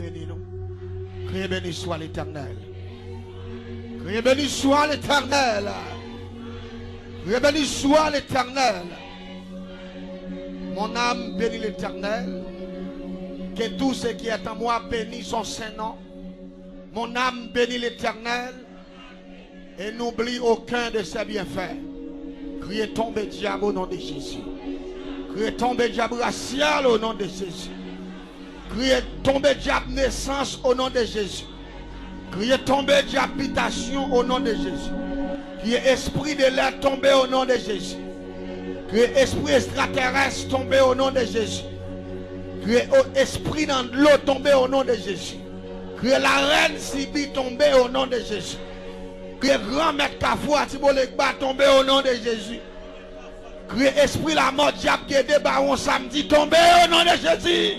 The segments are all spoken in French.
béni nous. Criez béni soit l'Éternel. Criez béni soit l'Éternel. Criez béni soit l'Éternel. Mon âme bénit l'Éternel. Que tout ce qui est en moi bénisse son Saint-Nom. Mon âme bénit l'Éternel et n'oublie aucun de ses bienfaits. Criez tomber diable au nom de Jésus. Criez tomber diable racial au nom de Jésus. Criez tomber diable naissance au nom de Jésus. Criez tomber diable habitation au nom de Jésus. Criez esprit de l'air tomber au nom de Jésus. Criez esprit extraterrestre tomber au nom de Jésus. Criez esprit dans l'eau tomber au nom de Jésus. Criez la reine Sibi tomber au nom de Jésus. Criez grand maître Kafou Atibolekba tomber au nom de Jésus. Criez esprit la mort diable qui est débarron samedi tomber au nom de Jésus.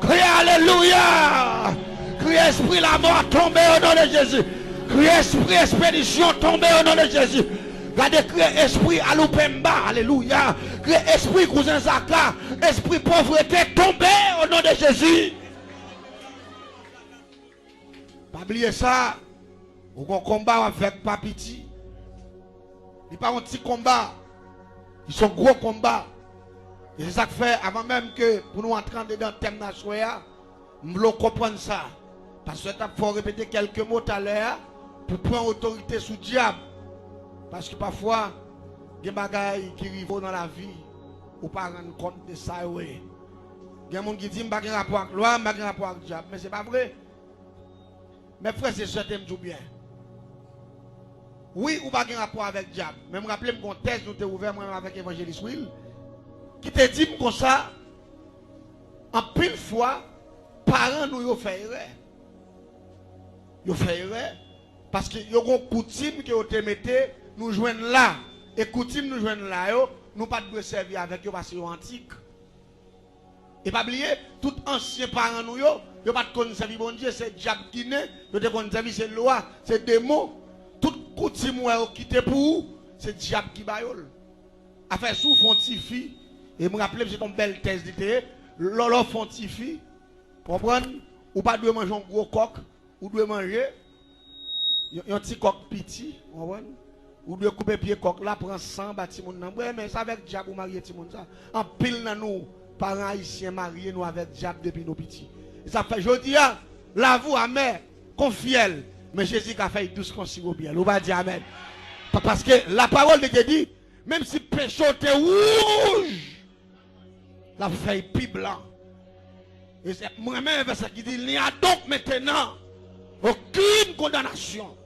Criez alléluia. Criez esprit la mort tomber au nom de Jésus. Criez esprit expédition tomber au nom de Jésus. Regardez, criez esprit Alupemba, alléluia. Criez esprit cousin Zaka, esprit pauvreté tomber au nom de Jésus. Pas oublier ça. Ou qu'on combat avec Papiti. Il n'y a pas un petit combat. Ils sont gros combats. Et c'est ça que fait, avant même que pour nous entrer dans le thème national, nous voulons comprendre ça. Parce que il faut répéter quelques mots tout à l'heure pour prendre autorité sous le diable. Parce que parfois, il y a des bagailles qui arrivent dans la vie, ou pas rendre compte de ça. Il y a des gens qui disent que je n'ai pas rapport avec loi, je n'ai pas rapport avec le diable. Mais ce n'est pas vrai. Mes frères et sœurs, je me bien. Oui, ou pas de rapport avec le diable. Mais je me rappelle que mon texte nous était ouvert avec l'évangéliste Will, qui te dit comme ça, en pile fois, parents nous ont fait erreur. Ils ont fait erreur. Parce que y a une coutume que vous te mettez, nous joignent là. Et coutume nous joignent là, nous pas de servir avec eux parce qu'ils sont antiques. Et pas oublier, tout ancien parents nous, ils pas de servir bon Dieu, c'est diable qui naît, ils te servir c'est loi, c'est démon. Toute coutume qui te pour vous, c'est diable qui baille. Afin sous fontifi, et me rappeler c'est une belle thèse d'été, lolo fontifi, comprendre, ou pas de manger un gros coq, ou de manger un petit coq petit, ou de couper pied coq là, prendre 100 bâtiments. Ouais, mais ça avec diable ou marié Timon ça. En pile dans nous, parents haïtiens mariés nous avec diable depuis nos petits. Ça fait, je dis, l'avoue amer, confiel. Mais Jésus a fait douce consigo bien. On va dire amen. Parce que la parole de Dieu dit, même si le péché était rouge, la fait plus blanc. Et c'est moi-même qui dit, il n'y a donc maintenant aucune condamnation.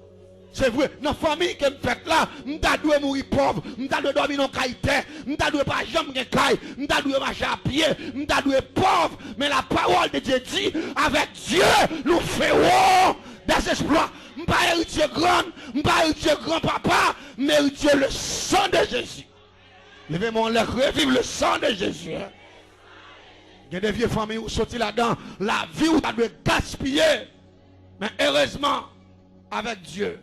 C'est vrai, dans la famille que je fais là, je dois mourir pauvre, je dois dormir dans le caïté, je dois pas jamais caille, je dois marcher à pied, je dois pauvre. Mais la parole de Dieu dit, avec Dieu, nous ferons des exploits. Je ne vais pas hériter grand, je ne vais pas hériter grand-papa, mais hériter le sang de Jésus. Levez-moi les revivre le sang de Jésus. Il y a des vieilles familles qui sont là-dedans. La vie où tu dois gaspiller. Mais heureusement, avec Dieu,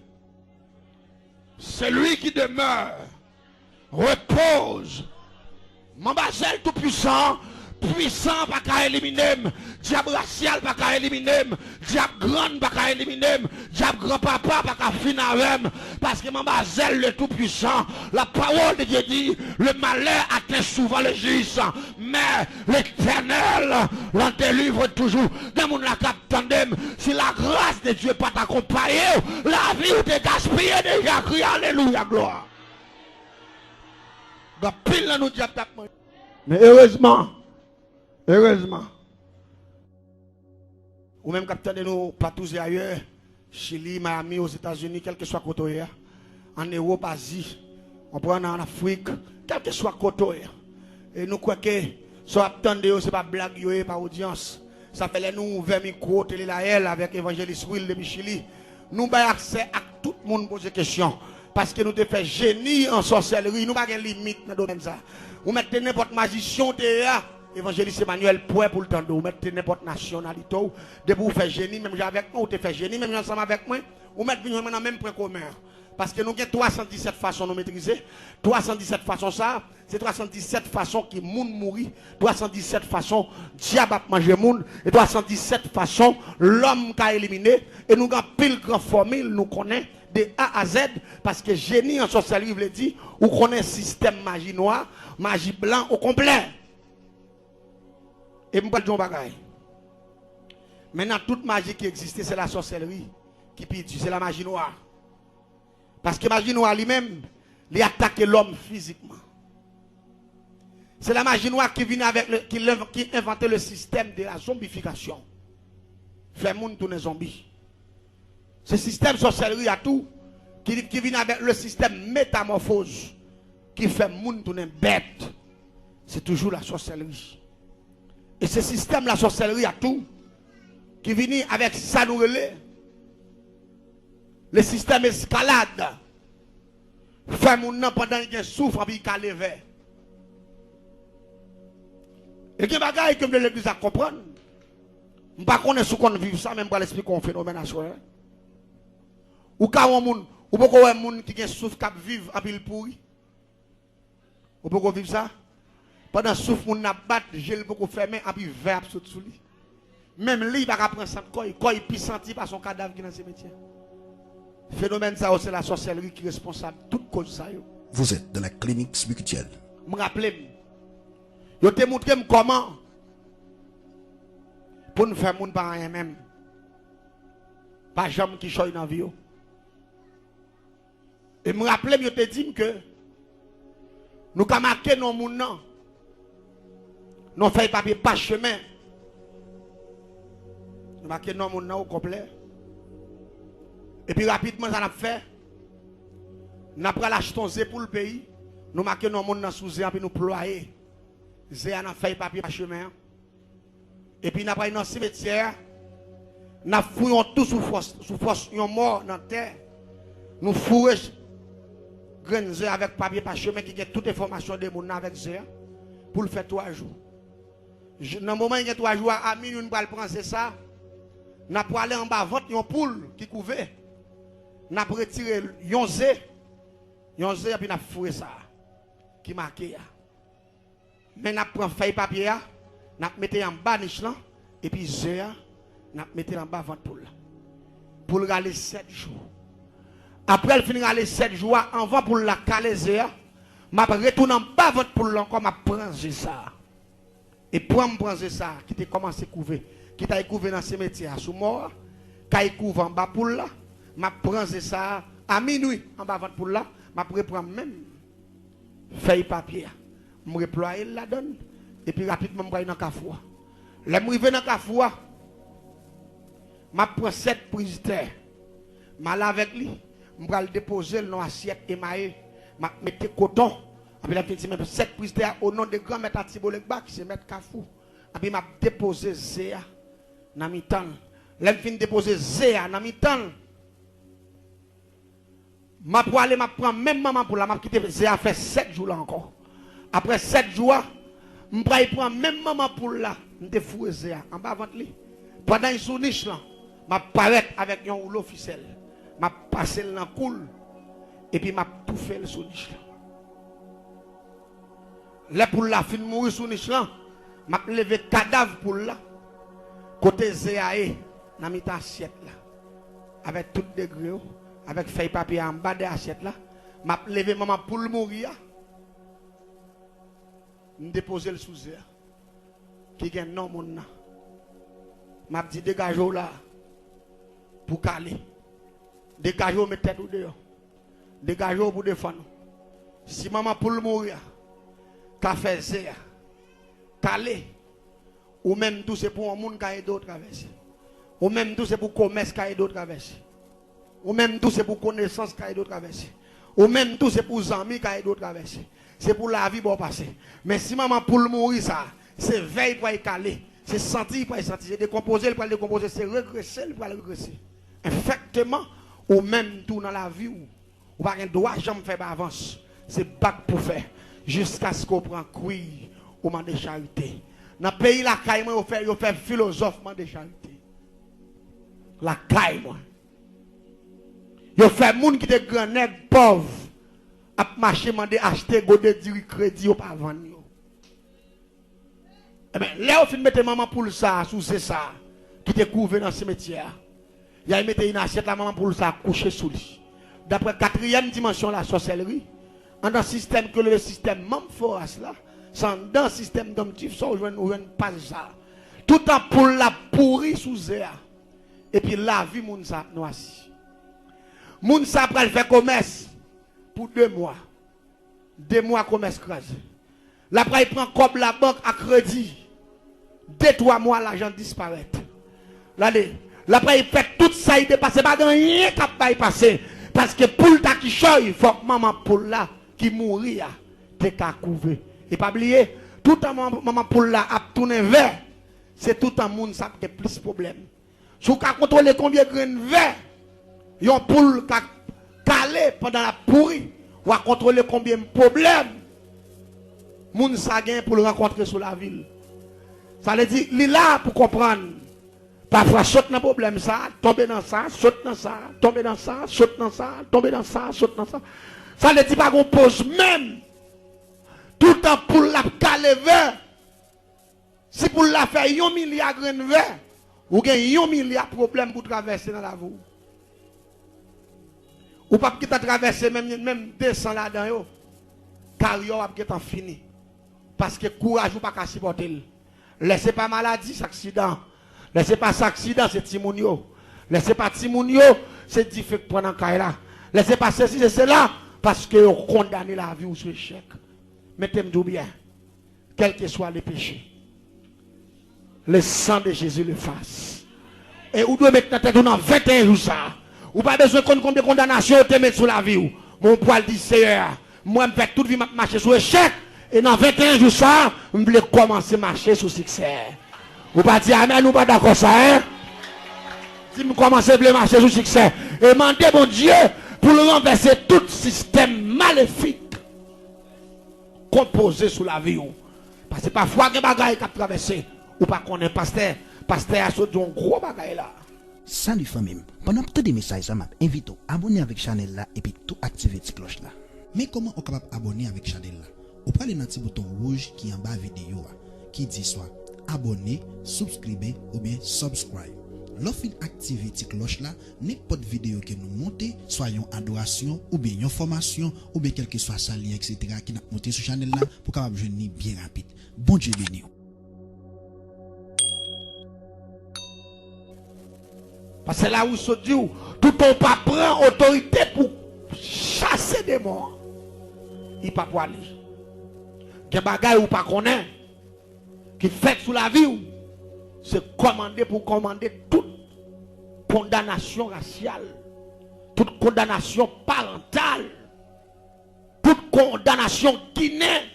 celui qui demeure, repose. Mon basel tout puissant, puissant pas qu'à éliminer, diable racial pas qu'à éliminer, diable grand pas qu'à éliminer, diable grand papa pas qu'à finir avec, parce que mon basel le tout puissant, la parole de Dieu dit, le malheur atteint souvent le juste, mais l'Éternel l'en délivre toujours. Dans mon tandem, si la grâce de Dieu pas t'accompagner, la vie ou te gaspillé déjà, crie alléluia, gloire. Mais heureusement, ou même capitaine de nous, pas tous et ailleurs, Chili, Miami, aux États-Unis, quel que soit côté, en Europe, Asie, on prend en Afrique, quel que soit côté. Et nous croyons que ce attendez, ce n'est pas blague, pas audience. Ça fait nous ouvrir micro, télé la avec évangéliste Will depuis Chili. Nous avons accès à tout le monde poser des questions. Parce que nous te fait génie en sorcellerie, nous n'avons pas de limite dans le domaine ça. Vous mettez n'importe magicien là, évangéliste Emmanuel Pouet pour le temps de vous mettez n'importe nationalité, de vous faire génie, même avec moi, vous te fait génie, même ensemble avec moi, vous mettez dans le même point commun. Parce que nous avons 317 façons de nous maîtriser. 317 façons ça, c'est 317 façons qui moun mourir. 317 façons diable a manger moun. Et 317 façons l'homme qui a éliminé. Et nous avons pile grand formule, nous connaissons de A à Z. Parce que génie en sorcellerie veut dire, ou connaît système magie noire, magie blanc au complet. Et je vais dire un bagage. Maintenant, toute magie qui existe, c'est la sorcellerie qui pide, c'est la magie noire. Parce que la magie noire lui-même, il attaque l'homme physiquement. C'est la magie noire qui vient avec qui inventait le système de la zombification. Fait monde tourner zombie. Ce système sorcellerie à tout, qui vient avec le système métamorphose, qui fait monde tourner bête. C'est toujours la sorcellerie. Et ce système, la sorcellerie à tout, qui vient avec ça nous relais. Le système escalade. Fait mon nom pendant qu'il souffre, puis il lever. Et il y a des bagages que l'église a comprendre. Je ne sais pas si on vit ça, même pour l'expliquer un phénomène à soi. Ou quand on moun, ou beaucoup de monde qui souffre, qui vivent en pile pourri. Ou beaucoup vivre ça. Pendant que souffre, on a battu, j'ai beaucoup fermé, et puis verre sous lui. Même lui, il va prendre ça, quand il peut sentir par son cadavre qui est dans ses métiers. Phénomène ça, c'est la sorcellerie qui est responsable de toute cause ça. Vous êtes dans la clinique spirituelle. Je me rappelle, je te montré comment pour nous faire mon par rien même. Pas jamais qui choisit dans la vie. Et je me rappelle, je te dis que nous avons marqué nos moun nan. Nous faisons papier pas chemin. Nous marqué nos moun nan au complet. Et puis rapidement, ça n'a fait. Nous avons acheté un zé pour le pays. Nous marquons nos monde sous zé et puis nous ployer. Zé a fait papier par chemin. Et puis nous avons dans le cimetière. Nous avons tout sous force, nous mort dans la terre. Nous fourrons grain zé avec papier par chemin qui a toute information des gens avec zé pour le faire 3 jours. Dans le moment où il y a 3 jours, à minuit, nous allons prendre ça. Nous allons aller en bas, vendre une poule qui couvait. Nous avons retiré yonzé, et puis nous avons fourré ça, qui marqué. Mais nous avons pris feuille papier, nous avons mis en bas niche et puis zé, nous avons mis en bas vente pour le aller 7 jours. Après, il finira les 7 jours, avant pour la caler zé, je retourne en bas vente pour l'encore, je prends ça. Et pour me prendre ça, qui a commencé à couvrir, qui t'a couvert dans ces métiers sous mort, qui a couvert en bas pour là. Je prends ça à minuit en bas pour là, je prends même feuille papier. Je me reploie la donne et puis rapidement je vais dans le cafou. Là je vais dans le cafou. Je prends 7 prises de terre. Je vais avec lui, je vais le déposer dans l'assiette émaillée. Je vais mettre coton. Et puis là, je vais 7 prises de terre au nom de grand maître Tibolekba qui se met cafou. Et puis je vais déposer Zéa dans mi temps. Là je vais déposer Zéa dans mi temps. Ma pour aller, ma prendre même maman pour la m'a quitter. J'ai fait 7 jours là encore. Après 7 jours, je prends même maman pour là. Je te fouille en bas avant lui. Pendant une sous niche là, je paraît avec un rouleau ficelle. Je passe dans le cool. Et puis je tout fait le sous niche là. Là pour la fin mourir sous niche là, je levé cadavre pour là. Côté ZAE, dans mi assiette là. Avec tout degré. Avec feuille papier en bas de l'assiette là, m'a levé maman pour le mourir. Je déposé le sous qui gagne non mon nan. M'a dit dégagez là pour caler. Dégagez mes têtes ou dehors. Dégagez pour défendre. Si maman pour le mourir, qu'a fait zéa, caler, ou même tout c'est pour un monde qui a d'autres traverser. Ou même tout c'est pour commerce qui a d'autres traverser. Ou même tout c'est pour connaissance qui a d'autres traverser. Ou même tout c'est pour amis qui a d'autres traverser. C'est pour la vie pour passer. Mais si maman pour le mourir ça, c'est veille pour y caler, c'est sentir pour y sentir, c'est décomposer pour le décomposer, c'est regresser pour le regresser. Effectivement, ou même tout dans la vie ou pas un droit jamais faire avance. C'est bac pour faire jusqu'à ce qu'on prend cuir au moment de charité. Dans le pays la caille moi on fait philosophe de charité. La caille moi. Yo fait moun qui te grand nèg pauvre a marché mandé acheter godé diri crédit ou pas vendre yo. Eh ben là on fin mettre maman pour ça sous c'est ça qui te couvert dans cimetière. Il a mettre une assiette la maman pour ça coucher sous lui. D'après quatrième dimension la sorcellerie, en un système que le système même force là, sans dans le système domptif ça on pas ça. Tout en pour la pourri sous air. Et puis la vie moun sa noisi. Moun sa pral faire commerce pour 2 mois. 2 mois commerce crase. La pral prend comme la banque à crédit. 2-3 mois l'argent disparaît. Là la pral fait tout ça il dépasse pas dans rien qui va passer parce que pour ta qui choy faut que maman pour là qui mourir te ka couvrir. Et pas oublier tout en maman pour là a tourner vers c'est tout en monde ça qui plus problème. Si vous contrôlez combien de grains de verre, yon poule qui calé pendant la pourrie, ou à contrôler combien de problèmes, moun sa gen pour le rencontrer sur la ville. Ça veut dire, il est là pour comprendre. Parfois, saute dans le problème, ça, tomber dans ça, saute dans ça, tomber dans ça, saute dans ça, tomber dans ça, saute dans ça. Ça veut dire pas qu'on pose même. Tout le temps pour la calé verre. Si pour la faire 1 milliard de grains de verre, ou gen 1 milliard de problèmes pour traverser dans la voie. Ou pas qui t'a traversé même 200 là-dedans, car yo a qui fini. Parce que courage ou pas qu'à supporter. Laissez pas maladie, c'est accident. Laissez pas cet accident, c'est timounio. Laissez pas timounio, c'est difficile pendant là. Laissez pas ceci, c'est cela, parce que vous condamnez la vie ou sur échec. Mettez-moi bien, quel que soit les péchés. Le sang de Jésus le fasse. Et vous devez mettre tête dans 21 jours ça. Ou pas besoin de combien de condamnations te mettre sur la vie. Mon poil dit Seigneur, moi je fais toute vie marcher sur échec. Et dans 21 jours ça, je vais commencer à marcher sur succès. Vous pas dire amen ou pas d'accord ça hein? Si je commence à marcher sur succès. Et demandez mon Dieu pour le renverser tout système maléfique composé sur la vie. Parce que parfois il y a des bagages qui ont traversé. Ou pas qu'on est pasteur a sauté un gros bagage là. Salut famille, pendant tout des messages, ça m'a invité à abonner avec Chanel là et puis tout activer la cloche là. Mais comment on est capable d'abonner avec Chanel là? Ou pas le petit bouton rouge qui est en bas de la vidéo qui dit soit abonner, subscriber ou bien subscribe. Lorsqu'il active la cloche là, n'importe vidéo que nous montons, soit une adoration ou bien une formation ou bien quel que soit sa lien etc. qui n'a monté sur Chanel là pour capable venir bien rapide. Bon Dieu béni. Parce que là où se dit, tout on pas prend autorité pour chasser des morts. Il pas pour aller. Il y a des bagages ou pas connaît qui fait sous la vie, c'est commander pour commander toute condamnation raciale, toute condamnation parentale, toute condamnation guinéenne.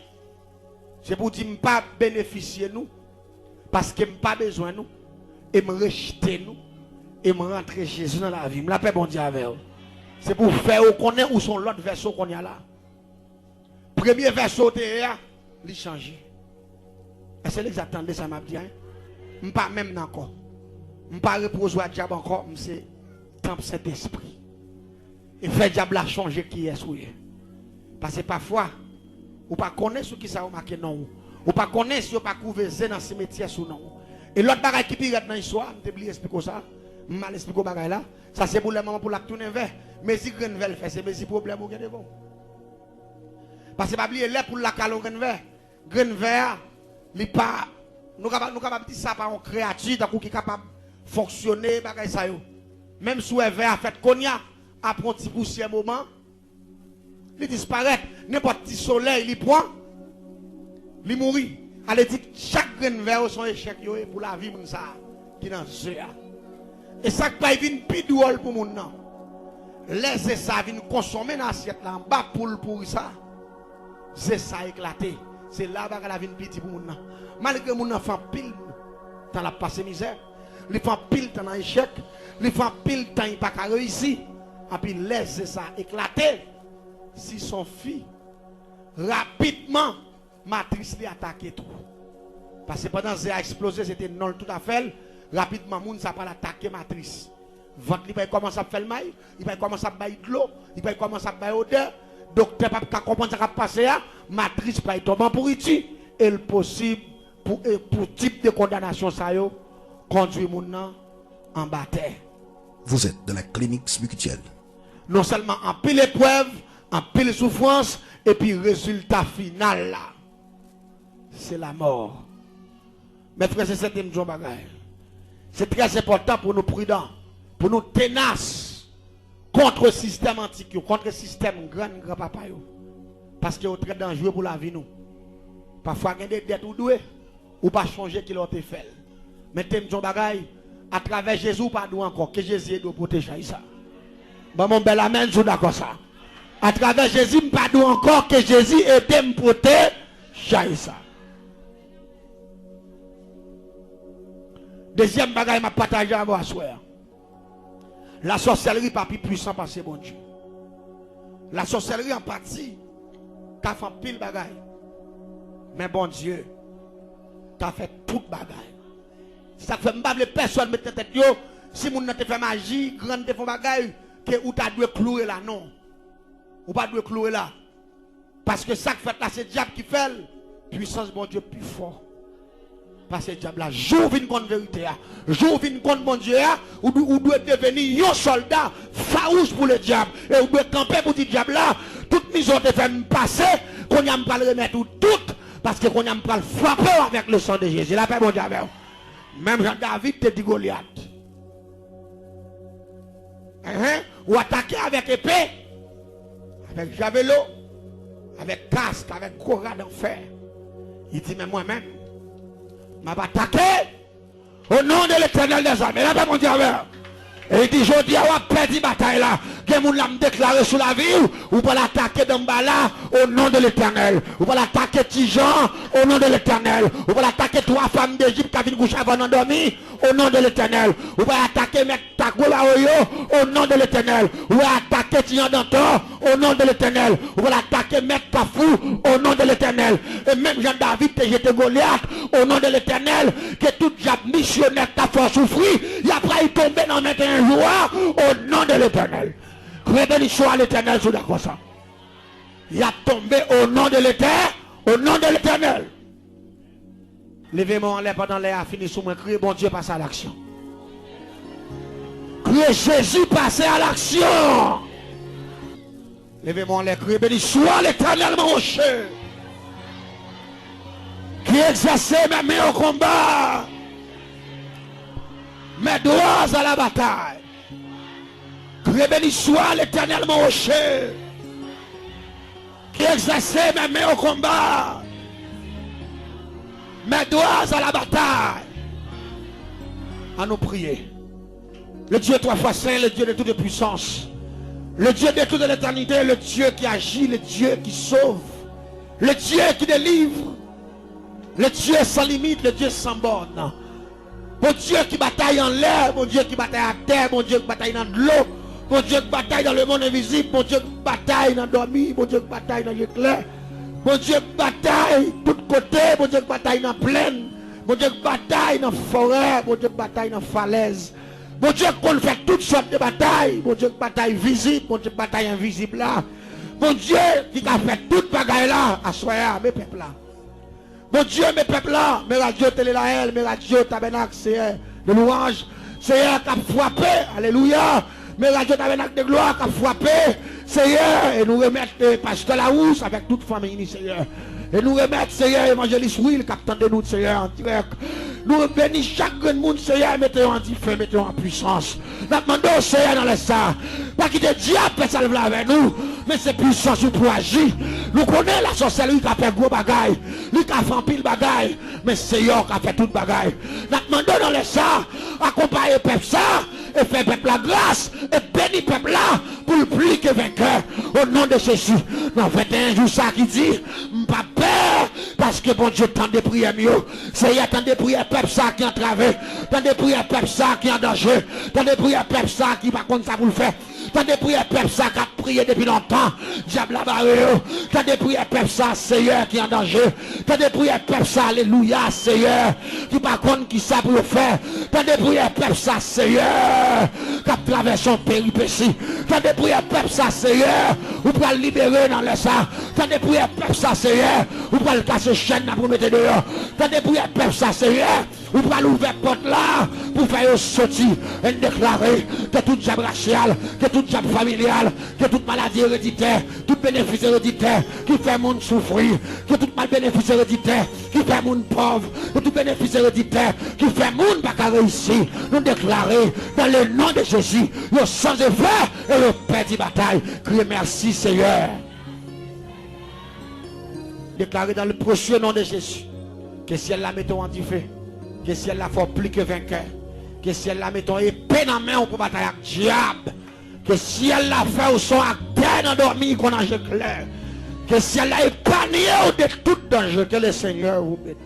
C'est pour dire que je ne pas bénéficier nous, parce que je n'ai pas besoin de nous, et me rejeter nous. Et me rentrer Jésus dans la vie. Je la paix bon Dieu avec vous. C'est pour faire qu'on est où sont l'autre verso qu'on y a là. Premier verso il change. Est-ce que vous attendez ça m'a dit? Je ne pas même encore. Je ne pas reposer à diable encore. C'est temple Saint-Esprit. Et faire diable a changer qui est souillé. Parce que parfois, ou pas connaître ce qui ça marqué non. Ou pas connaître si ou pas couvrir dans ce métier sous non. Et l'autre bagage qui pire dans l'histoire, je t'ai expliqué ça. Mal expliqué au bagage là. Ça c'est pour les mamans pour la tourner vers. Mais si grain vert fait, c'est si problème ou gagne bon. Parce que pas oublier là pour la calon grain vert. Grain vert, il pas nous capable dire ça par une créature qui est capable fonctionner bagage ça yo. Même sous un vert fait konya après un petit poussière moment, il disparaît. N'importe petit soleil il prend, il mourit. Allez dire chaque grain vert son échec yo pour la vie moun ça qui dans ce. Et ça qui va venir plus drôle pour mon nom. Laissez ça venir consommer dans l'assiette là en bas pour ça. C'est ça éclaté. C'est là que la vie petit pour mon nom. Malgré mon enfant pile dans la passé misère, il fait pile dans l'échec, il fait pile dans il pas réussi. Et puis laissez ça éclater. Si son fils rapidement matrice lui attaqué tout. Parce que pendant que ça a explosé, c'était non tout à fait. Rapidement, moun ça pas l'attaquer matrice. Ventre, il va commencer à faire le mail, il va commencer à bailler de l'eau, il va commencer à bailler odeur. Docteur pas comprendre ce qui va passer là, matrice pas tomber pour ici et le possible pour type de condamnation ça yo conduire mon nan en bataille. Vous êtes dans la clinique spirituelle. Non seulement en pile épreuve, en pile souffrance et puis résultat final là c'est la mort. Mes frères et sœurs, c'est très important pour nous prudents, pour nous tenaces contre le système antique, contre le système grand papa. Parce que c'est très dangereux pour la vie. Nous. Parfois, il y a des dettes ou doués, ou pas changer qui l'ont fait. Mais à travers Jésus, pas nous encore, que Jésus doit protéger ça. Bon, mon bel amen, je suis d'accord ça. À travers Jésus, pas nous encore, que Jésus aide me protéger ça. Deuxième bagaille m'a partagé à vous soir. La sorcellerie pas plus puissant parce que bon Dieu. La sorcellerie en partie qu'a fait pile bagaille. Mais bon Dieu, t'as fait toute bagaille. Ça fait m'bable personne mettre tête yo si moun n'a te fait magie, grande te font bagaille que ou t'as dû clouer là non. Ou pas dû clouer là. Parce que ça fait là c'est diable qui fait puissance bon Dieu plus fort. Parce que le diable, jour vient contre la vérité, jour vient contre mon Dieu, ou doit devenir un soldat farouche pour le diable. Et ou doit camper pour le diable là, toute mission te fait me passer, qu'on y a pas le remettre tout, parce que qu'on y a pas le frapper avec le sang de Jésus. La paix, mon diable. Même Jean-David te dit Goliath. Ou attaquer avec épée, avec javelot, avec casque, avec courage d'enfer. Il dit, mais moi-même, m'a attaqué au nom de l'Éternel des armées. Là, mon diable. Et il dit, je dis, on a perdu la bataille là. Que moun l'a déclaré sur la ville, ou pas l'attaquer dans là au nom de l'Éternel. Ou pas l'attaquer Tijan au nom de l'Éternel. Ou pas l'attaquer trois femmes d'Égypte qui viennent coucher avant d'endormir au nom de l'Éternel. Ou pas attaquer mec Tagola au nom de l'Éternel. Ou pas attaquer Tijan Danton au nom de l'Éternel. Ou pas attaquer mec Kafou au nom de l'Éternel. Et même Jean-David te jeté Goliath au nom de l'Éternel. Que tout diable missionnaire t'a fait souffrir. Il a pas tombé dans un jour au nom de l'Éternel. Béni soit l'Éternel sous d'accord ça. Il a tombé au nom de l'Éternel, au nom de l'Éternel. Levez-moi en l'air pendant l'air, fini sous moi, criez bon Dieu passe à l'action. Criez Jésus passe à l'action. Levez-moi en l'air, criez béni soit l'Éternel mon rocher. Qui exerce mes mains au combat. Mes doigts à la bataille. Que béni soit l'Éternel mon rocher, qui exerçait mes mains au combat, mes doigts à la bataille. À nous prier. Le Dieu trois fois saint, le Dieu de toute puissance, le Dieu de toute l'éternité, le Dieu qui agit, le Dieu qui sauve, le Dieu qui délivre, le Dieu sans limite, le Dieu sans borne. Mon Dieu qui bataille en l'air, mon Dieu qui bataille à terre, mon Dieu qui bataille dans l'eau. Mon Dieu qui bataille dans le monde invisible, mon Dieu qui bataille dans le dormi, mon Dieu qui bataille dans l'éclair, mon Dieu qui bataille de tous côtés, mon Dieu qui bataille dans la plaine, mon Dieu qui bataille dans la forêt, mon Dieu qui bataille dans la falaise, mon Dieu qui fait toutes sortes de batailles, mon Dieu qui bataille visible, mon Dieu qui bataille invisible là, mon Dieu qui a fait toute bagaille là, à soya, mes peuples là. Mon Dieu, mes peuples là, mes radios télé la mes radios tabernacle, c'est de louange, c'est qui a frappé, alléluia. Mais la Dieu tabernacle de gloire qui a frappé, Seigneur, et nous remettre Pasteur Larousse avec toute famille, Seigneur. Et nous remettre, Seigneur, évangéliste Will, capitaine de nous, Seigneur, en direct. Nous bénissons chaque grand monde, Seigneur, mettez-le en feu, mettez-le en puissance. Nous demandons, Seigneur, dans les ça. Pas qu'il te diable, ça le avec nous, mais c'est puissance pour agir. Nous connaissons la sorcellerie qui a fait gros bagaille, lui qui a fait pile bagaille, mais Seigneur qui a fait toute bagaille. Nous demandons dans les ça, accompagner le peuple ça, et faire peuple la grâce, et bénir le peuple là, pour le plus que vainqueur, au nom de Jésus. Dans 21 jours, ça qui dit, pas peur, parce que bon Dieu, tant de prières mieux, Seigneur, tant de prières peuple ça qui est entravé, tant de prières peuple ça qui est en danger, tant de prières peuple ça qui par contre ça vous le fait, tant de prières peuple ça qui a prié depuis longtemps, diable la barre, tant de prières peuple ça, Seigneur, qui est en danger, tant de prières peuple ça, alléluia, Seigneur, qui par contre qui ça pour le faire, tant de prières peuple ça, Seigneur, qui a traversé une péripétie. Tendez prière, peuple, ça, Seigneur. Vous pouvez le libérer dans le sang. Tendez prière, peuple, ça, Seigneur. Vous pouvez le casser chaîne pour mettre dehors. Tendez prière, peuple, ça, Seigneur. Vous pouvez l'ouvrir porte là pour faire sortir et déclarer que tout job racial, que tout job familial, que toute maladie héréditaire, tout bénéfice héréditaire qui fait monde souffrir, que tout mal bénéfice héréditaire qui fait monde pauvre, que tout bénéfice héréditaire qui fait monde pas réussir, nous déclarer dans le nom de Jésus, nous sans effet et nous perdons bataille. Criez merci Seigneur. Déclarer dans le précieux nom de Jésus que si elle la mettons en feu, que si elle la fait plus que vainqueur, que si elle la mettons épée dans la main pour batailler avec le diable, que si elle la fait au son à terre endormi qu'on a clair, que si elle a épargné de tout danger, que le Seigneur vous bénisse.